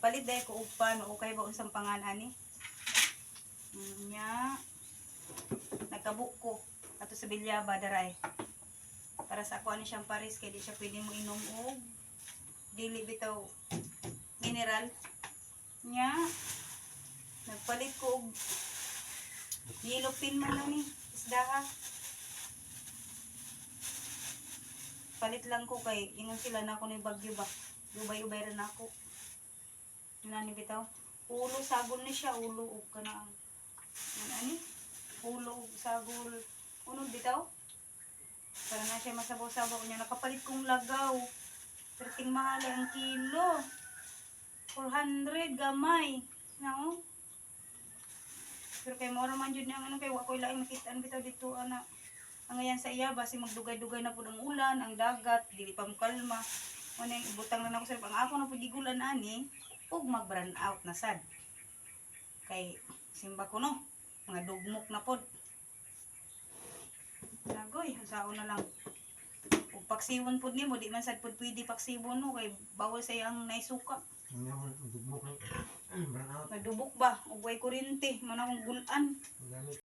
nagpalit dahil ko upan, okay ba unsang pangalan ni? Nya, nagkabuk ko ato sa bilyaba daray. Para sa ako ani siyang pares kay di siya pwede mo inom og dili bitaw mineral. Nya, nagpalit ko og yellow pin man lang ni isda ha. Palit lang ko kay ingon sila na ako ni bagyo ba. Ubay-ubay rin ako. Nani bitaw? Ulo sagol ni siya, ulo ug kana ang ani? Ulo ug sagol. Unod bitaw? Para na siya masabaw-sabaw niya. Nakapalit kong lagaw. Perting mahal ang kilo. 400 gamay. Nao? Pero kay mora man jud ang ano kay wa ko laing nakitaan bitaw dito ana. Ang ayan sa iya basi magdugay-dugay na pud ang ulan, ang dagat, dili pa mo kalma. Ano yung ibutang na ako sa pang ako na pud gigulan ani ug mag-burn out na sad. Kay simba ko no, mga dugmok na pod. Nagoy, usaon na lang. Ug paksiwon pod nimo di man sad pod pwede paksiwon no kay bawal sa iyang naisuka. Dugmok na. Nadubok ba ug way kuryente man akong gulan.